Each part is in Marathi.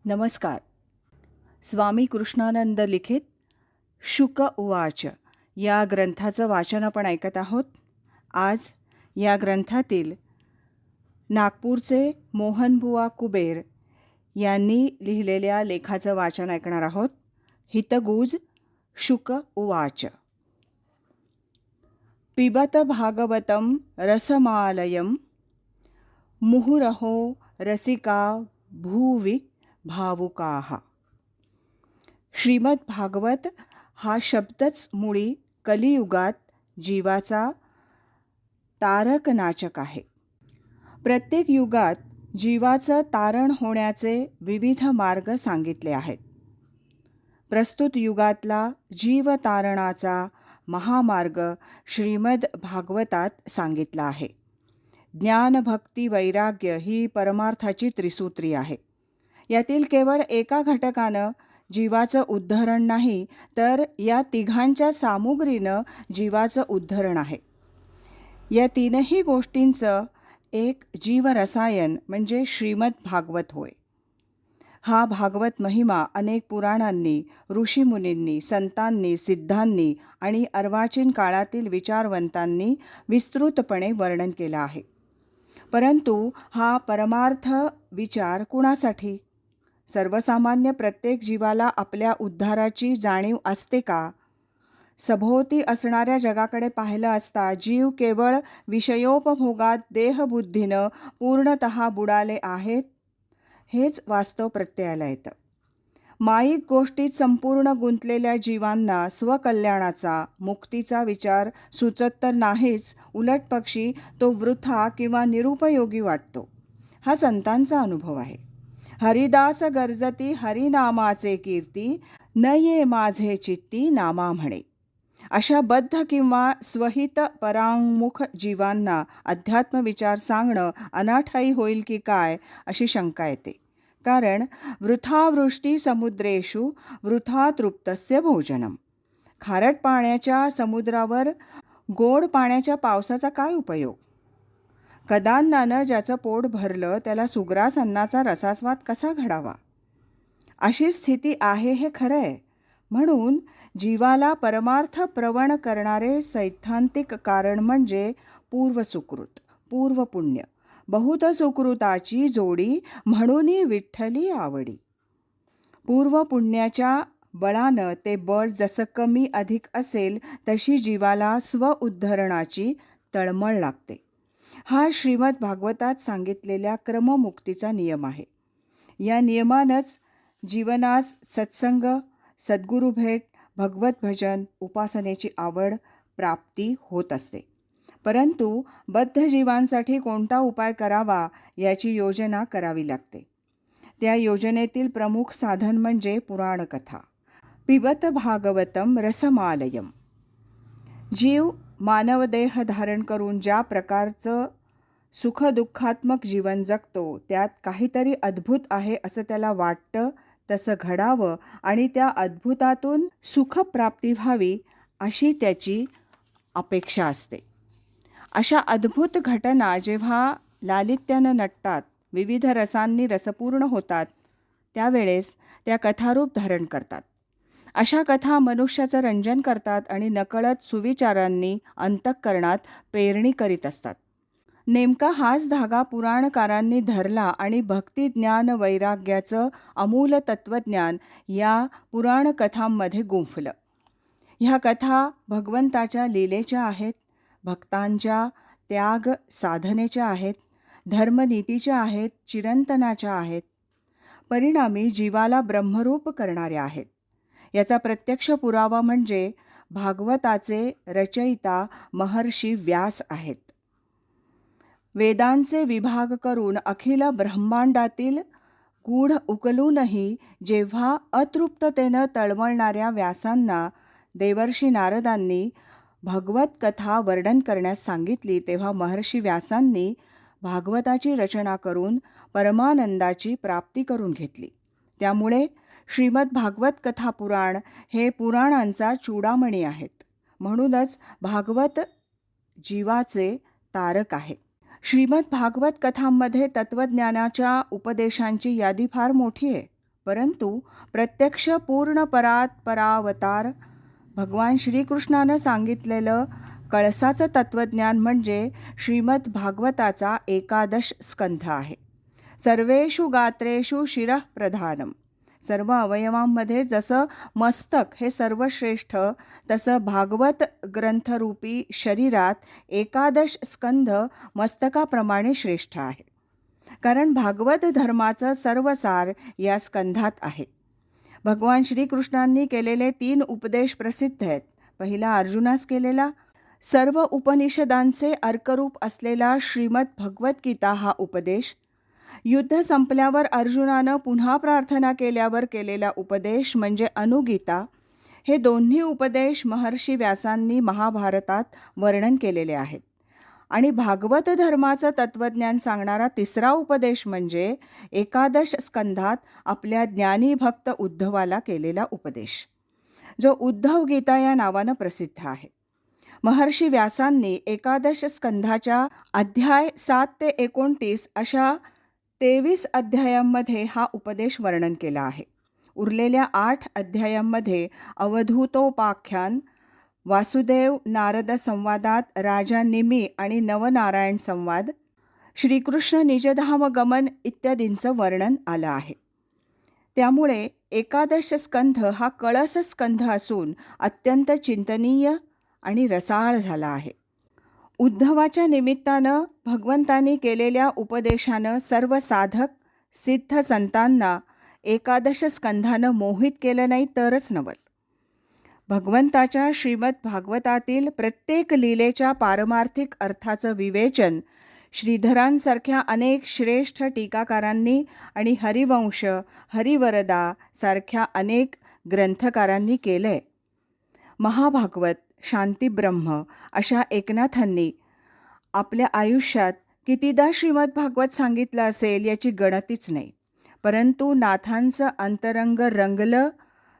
नमस्कार. स्वामी कृष्णानंद लिखित शुक उवाच या ग्रंथाचं वाचन आपण ऐकत आहोत. आज या ग्रंथातील नागपूरचे मोहनबुवा कुबेर यांनी लिहिलेल्या लेखाचं वाचन ऐकणार आहोत. हितगुज शुक उवाच. पिबत भागवतं रसमालयं मुहुरहो रसिका भुवि भावुकाः. श्रीमद भागवत हा शब्दच मुळी कलियुगात जीवाचा तारक नाचक आहे. प्रत्येक युगात जीवाचं तारण होण्याचे विविध मार्ग सांगितले आहेत. प्रस्तुत युगातला जीवतारणाचा महामार्ग श्रीमद भागवतात सांगितला आहे. ज्ञान, भक्ती, वैराग्य ही परमार्थाची त्रिसूत्री आहे. यातील केवळ एका घटकानं जीवाचं उद्धरण नाही, तर या तिघांच्या सामुग्रीनं जीवाचं उद्धरण आहे. या तीनही गोष्टींचं एक जीवरसायन म्हणजे श्रीमद भागवत होय. हा भागवत महिमा अनेक पुराणांनी, ऋषीमुनींनी, संतांनी, सिद्धांनी आणि अर्वाचीन काळातील विचारवंतांनी विस्तृतपणे वर्णन केला आहे. परंतु हा परमार्थ विचार कुणासाठी? सर्वसामान्य प्रत्येक जीवाला आपल्या उद्धाराची जाणीव असते का? सभोवती असणाऱ्या जगाकडे पाहिलं असता जीव केवळ विषयोपभोगात देहबुद्धीनं पूर्णतः बुडाले आहेत हेच वास्तव प्रत्ययाला येतं. माईक गोष्टीत संपूर्ण गुंतलेल्या जीवांना स्वकल्याणाचा, मुक्तीचा विचार सुचत तर नाहीच, उलटपक्षी तो वृथा किंवा निरुपयोगी वाटतो. हा संतांचा अनुभव आहे. हरिदास गर्जती हरिनामाचे कीर्ती, न ये माझे चित्ती नामा म्हणे. अशा बद्ध किंवा स्वहित परांगमुख जीवांना अध्यात्म विचार सांगणं अनाठायी होईल की काय अशी शंका येते. कारण वृथावृष्टी समुद्रेषु वृथा तृप्तस्य भोजनम. खारट पाण्याच्या समुद्रावर गोड पाण्याच्या पावसाचा काय उपयोग? कदान्नानं ज्याचं पोट भरलं त्याला सुग्रास अन्नाचा रसास्वाद कसा घडावा? अशी स्थिती आहे हे खरं आहे. म्हणून जीवाला परमार्थ प्रवण करणारे सैद्धांतिक कारण म्हणजे पूर्वसुकृत, पूर्वपुण्य. बहुत सुकृताची जोडी म्हणून विठ्ठली आवडी. पूर्वपुण्याच्या बळानं ते बळ जसं कमी अधिक असेल तशी जीवाला स्वउद्धरणाची तळमळ लागते. हा श्रीमद भागवतात सांगितलेल्या क्रममुक्तीचा नियम आहे. या नियमानंच जीवनास सत्संग, सद्गुरू भेट, भगवत भजन, उपासनेची आवड, प्राप्ती होत असते. परंतु बद्ध जीवांसाठी कोणता उपाय करावा याची योजना करावी लागते. त्या योजनेतील प्रमुख साधन म्हणजे पुराणकथा. पिबत भागवतं रसमालयम. जीव मानवदेह धारण करून ज्या प्रकारचं सुखदुःखात्मक जीवन जगतो त्यात काहीतरी अद्भुत आहे असं त्याला वाटतं. तसं घडावं आणि त्या अद्भुतातून सुखप्राप्ती व्हावी अशी त्याची अपेक्षा असते. अशा अद्भुत घटना जेव्हा लालित्यानं नटतात, विविध रसांनी रसपूर्ण होतात, त्यावेळेस त्या कथारूप धारण करतात. अशा कथा मनुष्याचं रंजन करतात आणि नकळत सुविचारांनी अंतःकरणात पेरणी करीत असतात. नेमका हाच धागा पुराणकारांनी धरला आणि भक्ती, ज्ञान, वैराग्याचं अमूल तत्त्वज्ञान या पुराणकथांमध्ये गुंफलं. ह्या कथा भगवंताच्या लीलेच्या आहेत, भक्तांच्या त्याग साधनेच्या आहेत, धर्मनीतीच्या आहेत, चिरंतनाच्या आहेत, परिणामी जीवाला ब्रह्मरूप करणाऱ्या आहेत. याचा प्रत्यक्ष पुरावा म्हणजे भागवताचे रचयिता महर्षी व्यास आहेत. वेदांचे विभाग करून अखिल ब्रह्मांडातील गूढ उकलूनही जेव्हा अतृप्ततेनं तळमळणाऱ्या व्यासांना देवर्षी नारदांनी भगवत कथा वर्णन करण्यास सांगितली, तेव्हा महर्षी व्यासांनी भागवताची रचना करून परमानंदाची प्राप्ती करून घेतली. त्यामुळे श्रीमद भागवत कथा पुराण हे पुराणांचा चूडामणी आहेत. म्हणूनच भागवत जीवाचे तारक आहे. श्रीमद भागवत कथांमध्ये तत्त्वज्ञानाच्या उपदेशांची यादी फार मोठी आहे. परंतु प्रत्यक्ष पूर्ण परावतार भगवान श्रीकृष्णानं सांगितलेलं कळसाचं तत्त्वज्ञान म्हणजे श्रीमद भागवताचा 11 स्कंध आहे. सर्वेषु गात्रेषु शिरः प्रधानम. सर्व अवयवांमध्ये जसं मस्तक हे सर्वश्रेष्ठ, तसं भागवत ग्रंथरूपी शरीरात 11 स्कंध मस्तकाप्रमाणे श्रेष्ठ आहे. कारण भागवत धर्माचं सर्वसार या स्कंधात आहे. भगवान श्रीकृष्णांनी केलेले 3 उपदेश प्रसिद्ध आहेत. पहिला अर्जुनास केलेला, सर्व उपनिषदांचे अर्करूप असलेला श्रीमद भगवद्गीता हा उपदेश, युद्ध संपल्यावर अर्जुनानं पुन्हा प्रार्थना केल्यावर केलेला उपदेश म्हणजे अनुगीता, हे दोन्ही उपदेश महर्षी व्यासांनी महाभारतात वर्णन केलेले आहेत. आणि भागवत धर्माचं तत्त्वज्ञान सांगणारा तिसरा उपदेश म्हणजे 11 स्कंधात आपल्या ज्ञानी भक्त उद्धवाला केलेला उपदेश, जो उद्धव गीता या नावानं प्रसिद्ध आहे. महर्षी व्यासांनी 11 स्कंधाच्या अध्याय 7 ते 29 अशा 23 अध्यायांमध्ये हा उपदेश वर्णन केला आहे. उरलेल्या 8 अध्यायांमध्ये अवधूतोपाख्यान, वासुदेव नारद संवादात राजा निमी आणि नवनारायण संवाद, श्रीकृष्ण निजधाम गमन इत्यादींचं वर्णन आलं आहे. त्यामुळे 11 स्कंध हा कळस स्कंध असून अत्यंत चिंतनीय आणि रसाळ झाला आहे. उद्धवाच्या निमित्तानं भगवंतांनी केलेल्या उपदेशानं सर्व साधक सिद्ध संतांना 11 स्कंधानं मोहित केलं नाही तरच नवल. भगवंताच्या श्रीमद भागवतातील प्रत्येक लीलेच्या पारमार्थिक अर्थाचं विवेचन श्रीधरांसारख्या अनेक श्रेष्ठ टीकाकारांनी आणि हरिवंश, हरिवरदा सारख्या अनेक ग्रंथकारांनी केलंय. महाभागवत, शांतिब्रह्म अशा एकनाथांनी आपल्या आयुष्यात कितीदा श्रीमद भागवत सांगितलं असेल याची गणतीच नाही. परंतु नाथांचं अंतरंग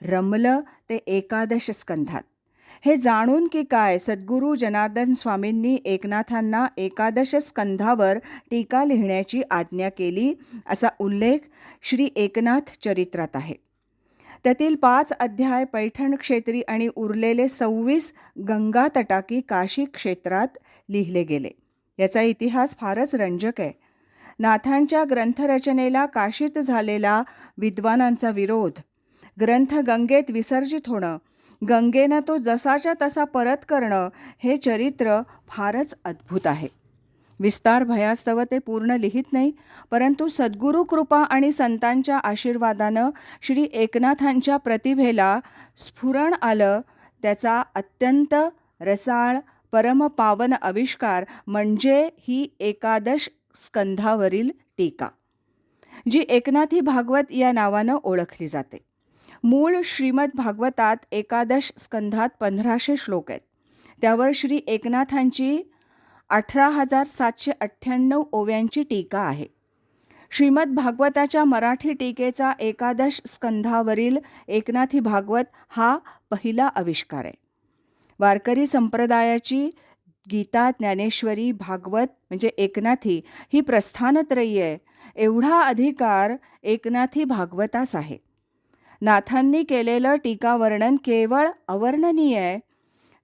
रमलं ते 11 स्कंधात. हे जाणून की काय सद्गुरू जनार्दन स्वामींनी एकनाथांना 11 स्कंधावर टीका लिहिण्याची आज्ञा केली असा उल्लेख श्री एकनाथ चरित्रात आहे. त्यातील 5 अध्याय पैठण क्षेत्री आणि उरलेले 26 गंगा तटाकी काशी क्षेत्रात लिहिले गेले. याचा इतिहास फारच रंजक आहे. नाथांच्या ग्रंथरचनेला काशीत झालेला विद्वानांचा विरोध, ग्रंथ गंगेत विसर्जित होणं, गंगेनं तो जसाच्या तसा परत करणं, हे चरित्र फारच अद्भुत आहे. विस्तार भयास्तव ते पूर्ण लिहित नाही, परंतु सद्गुरू कृपा आणि संतांच्या आशीर्वादानं श्री एकनाथांच्या प्रतिभेला स्फुरण आलं. त्याचा अत्यंत रसाळ परमपावन आविष्कार म्हणजे ही 11 स्कंधावरील टीका, जी एकनाथी भागवत या नावानं ओळखली जाते. मूळ श्रीमद भागवतात 11 स्कंधात 1500 श्लोक आहेत. त्यावर श्री एकनाथांची 18,798 ओव्यांची टीका आहे. श्रीमद भागवताच्या मराठी टीकेचा 11 स्कंधावरील एकनाथी भागवत हा पहिला आविष्कार आहे. वारकरी संप्रदायाची गीता, ज्ञानेश्वरी, भागवत म्हणजे एकनाथी ही प्रस्थानत्रयी आहे. एवढा अधिकार एकनाथी भागवतास आहे. नाथांनी केलेलं टीकावर्णन केवळ अवर्णनीय आहे.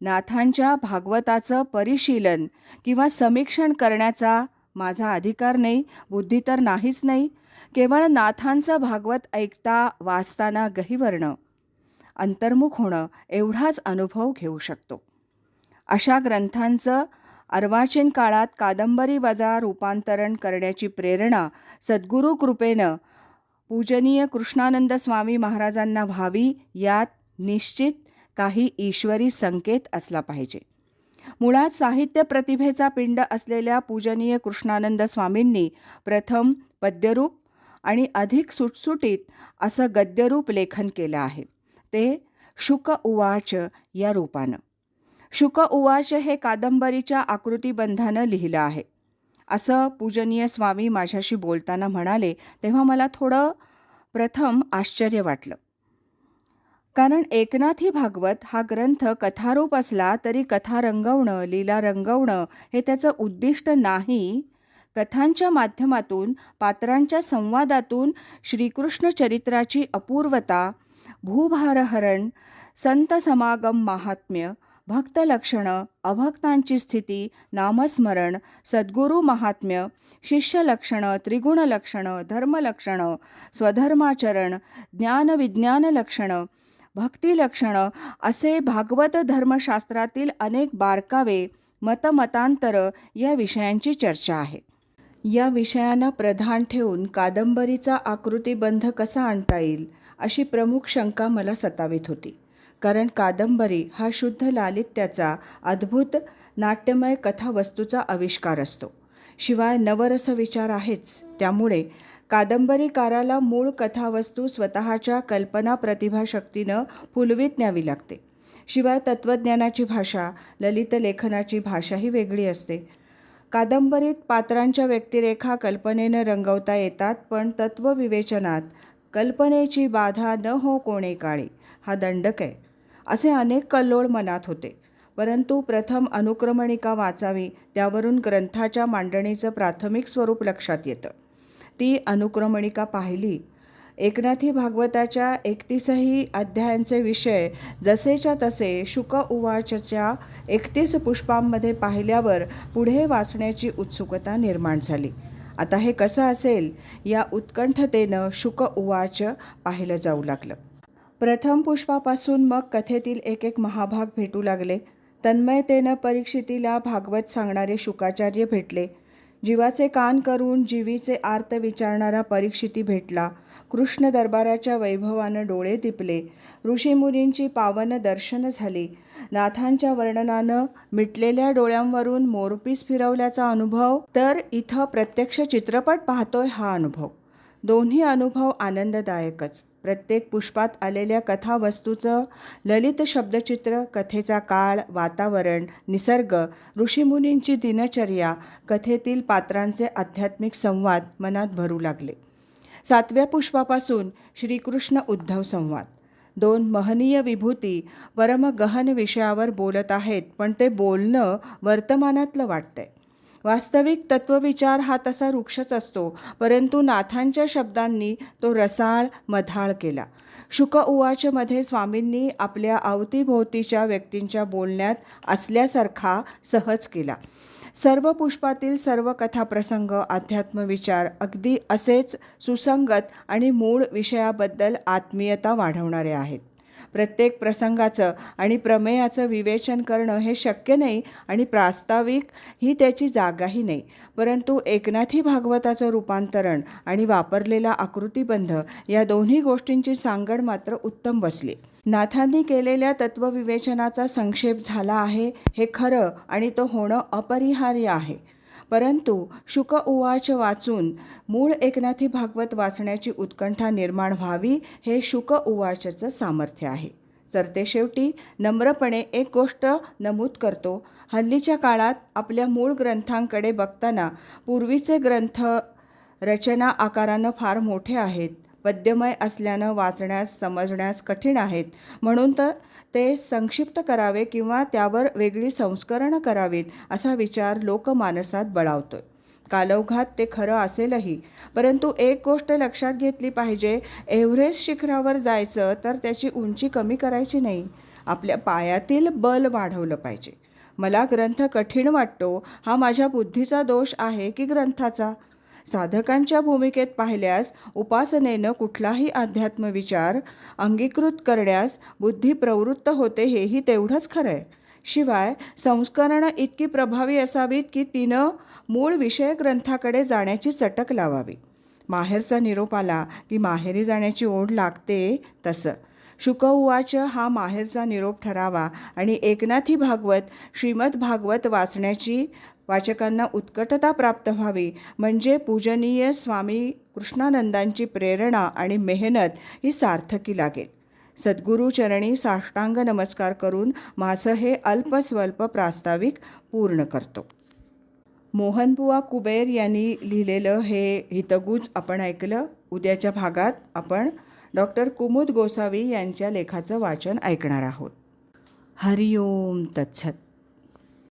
नाथांच्या भागवताचं परिशीलन किंवा समीक्षण करण्याचा माझा अधिकार नाही, बुद्धी तर नाहीच नाही. केवळ नाथांचं भागवत ऐकता वाचताना गहिवरणं, अंतर्मुख होणं एवढाच अनुभव घेऊ शकतो. अशा ग्रंथांचं अर्वाचीन काळात कादंबरीवजा रूपांतरण करण्याची प्रेरणा सद्गुरू कृपेनं पूजनीय कृष्णानंद स्वामी महाराजांना व्हावी, यात निश्चित काही ईश्वरी संकेत असला पाहिजे. मुळात साहित्य प्रतिभेचा पिंड असलेल्या पूजनीय कृष्णानंद स्वामींनी प्रथम पद्यरूप आणि अधिक सुटसुटीत असं गद्यरूप लेखन केलं आहे. ते शुक उवाच या रूपानं. शुक उवाच हे कादंबरीच्या आकृतिबंधानं लिहिलं आहे असं पूजनीय स्वामी माझ्याशी बोलताना म्हणाले, तेव्हा मला थोडं प्रथम आश्चर्य वाटलं. कारण एकनाथी भागवत हा ग्रंथ कथारूप असला तरी कथा रंगवणं, लीला रंगवणं हे त्याचं उद्दिष्ट नाही. कथांच्या माध्यमातून, पात्रांच्या संवादातून श्रीकृष्ण चरित्राची अपूर्वता, भूभारहरण, संत समागम महात्म्य, भक्तलक्षणं, अभक्तांची स्थिती, नामस्मरण, सद्गुरू महात्म्य, शिष्यलक्षणं, त्रिगुणलक्षणं, धर्मलक्षणं, स्वधर्माचरण, ज्ञानविज्ञान लक्षणं, भक्तिलक्षणं असे भागवत धर्मशास्त्रातील अनेक बारकावे, मतमतांतरं या विषयांची चर्चा आहे. या विषयांना प्रधान ठेवून कादंबरीचा आकृतिबंध कसा आणता येईल अशी प्रमुख शंका मला सतावीत होती. कारण कादंबरी हा शुद्ध लालित्याचा अद्भुत नाट्यमय कथावस्तूचा आविष्कार असतो. शिवाय नवरस विचार आहेच. त्यामुळे कादंबरीकाराला मूळ कथावस्तू स्वतःच्या कल्पना प्रतिभाशक्तीनं फुलवीत न्यावी लागते. शिवाय तत्त्वज्ञानाची भाषा, ललित लेखनाची भाषाही वेगळी असते. कादंबरीत पात्रांच्या व्यक्तिरेखा कल्पनेनं रंगवता येतात, पण तत्त्वविवेचनात कल्पनेची बाधा न हो कोणे काळी हा दंडक आहे असे अनेक कल्लोळ मनात होते. परंतु प्रथम अनुक्रमणिका वाचावी, त्यावरून ग्रंथाच्या मांडणीचं प्राथमिक स्वरूप लक्षात येतं. ती अनुक्रमणिका पाहिली. एकनाथी भागवताच्या 31ही अध्यायांचे विषय जसेच्या तसे शुक उवाचच्या 31 पुष्पांमध्ये पाहिल्यावर पुढे वाचण्याची उत्सुकता निर्माण झाली. आता हे कसं असेल या उत्कंठतेनं शुक उवाच पाहिलं जाऊ लागलं. प्रथम पुष्पापासून मग कथेतील एक एक महाभाग भेटू लागले. तन्मयतेनं परीक्षितीला भागवत सांगणारे शुकाचार्य भेटले. जीवाचे कान करून जीवीचे आर्त विचारणारा परीक्षिती भेटला. कृष्ण दरबाराच्या वैभवानं डोळे दिपले. ऋषीमुनींची पावन दर्शनं झाली. नाथांच्या वर्णनानं मिटलेल्या डोळ्यांवरून मोरपीस फिरवल्याचा अनुभव, तर इथं प्रत्यक्ष चित्रपट पाहतोय हा अनुभव. दोन्ही अनुभव आनंददायकच. प्रत्येक पुष्पात आलेल्या कथावस्तूचं ललित शब्दचित्र, कथेचा काळ, वातावरण, निसर्ग, ऋषीमुनींची दिनचर्या, कथेतील पात्रांचे आध्यात्मिक संवाद मनात भरू लागले. 7व्या पुष्पापासून श्रीकृष्ण उद्धव संवाद. 2 महनीय विभूती परमगहन विषयावर बोलत आहेत, पण ते बोलणं वर्तमानातलं वाटतंय. वास्तविक तत्त्वविचार हा तसा वृक्षच असतो, परंतु नाथांच्या शब्दांनी तो रसाळ मधाळ केला. शुक उवाचमध्ये स्वामींनी आपल्या अवतीभोवतीच्या व्यक्तींच्या बोलण्यात असल्यासारखा सहज केला. सर्व पुष्पातील सर्व कथाप्रसंग, अध्यात्मविचार अगदी असेच सुसंगत आणि मूळ विषयाबद्दल आत्मीयता वाढवणारे आहेत. प्रत्येक प्रसंगाचं आणि प्रमेयाचं विवेचन करणं हे शक्य नाही आणि प्रास्ताविक ही त्याची जागाही नाही. परंतु एकनाथी भागवताचं रूपांतरण आणि वापरलेला आकृतिबंध या दोन्ही गोष्टींची सांगड मात्र उत्तम बसली. नाथांनी केलेल्या तत्त्वविवेचनाचा संक्षेप झाला आहे हे खरं आणि तो होणं अपरिहार्य आहे. परंतु शुक उवाच वाचून मूळ एकनाथी भागवत वाचण्याची उत्कंठा निर्माण व्हावी हे शुक उवाचचं सामर्थ्य आहे. सरतेशेवटी नम्रपणे एक गोष्ट नमूद करतो. हल्लीच्या काळात आपल्या मूळ ग्रंथांकडे बघताना पूर्वीचे ग्रंथ रचना आकारानं फार मोठे आहेत, पद्यमय असल्यानं वाचण्यास समजण्यास कठीण आहेत, म्हणून तर ते संक्षिप्त करावे किंवा त्यावर वेगळी संस्करणं करावीत असा विचार लोकमानसात बळावतोय. कालौघात ते खरं असेलही, परंतु एक गोष्ट लक्षात घेतली पाहिजे. एव्हरेस्ट शिखरावर जायचं तर त्याची उंची कमी करायची नाही, आपल्या पायातील बल वाढवलं पाहिजे. मला ग्रंथ कठीण वाटतो हा माझ्या बुद्धीचा दोष आहे की ग्रंथाचा? साधकांच्या भूमिकेत पाहिल्यास उपासनेनं कुठलाही अध्यात्मविचार अंगीकृत करण्यास बुद्धी प्रवृत्त होते हेही तेवढंच खरं आहे. शिवाय संस्करणं इतकी प्रभावी असावीत की तिनं मूळ विषय ग्रंथाकडे जाण्याची चटक लावावी. माहेरचा निरोप आला की माहेरी जाण्याची ओढ लागते, तसं शुक उवाच हा माहेरचा निरोप ठरावा आणि एकनाथी भागवत, श्रीमद भागवत वाचण्याची वाचकांना उत्कटता प्राप्त व्हावी. म्हणजे पूजनीय स्वामी कृष्णानंदांची प्रेरणा आणि मेहनत ही सार्थकी लागेल. सद्गुरूचरणी साष्टांग नमस्कार करून माझं हे अल्पस्वल्प प्रास्ताविक पूर्ण करतो. मोहनबुवा कुबेर यांनी लिहिलेलं हे हितगुज आपण ऐकलं. उद्याच्या भागात आपण डॉक्टर कुमुद गोसावी यांच्या लेखाचं वाचन ऐकणार आहोत. हरिओम तत्सत.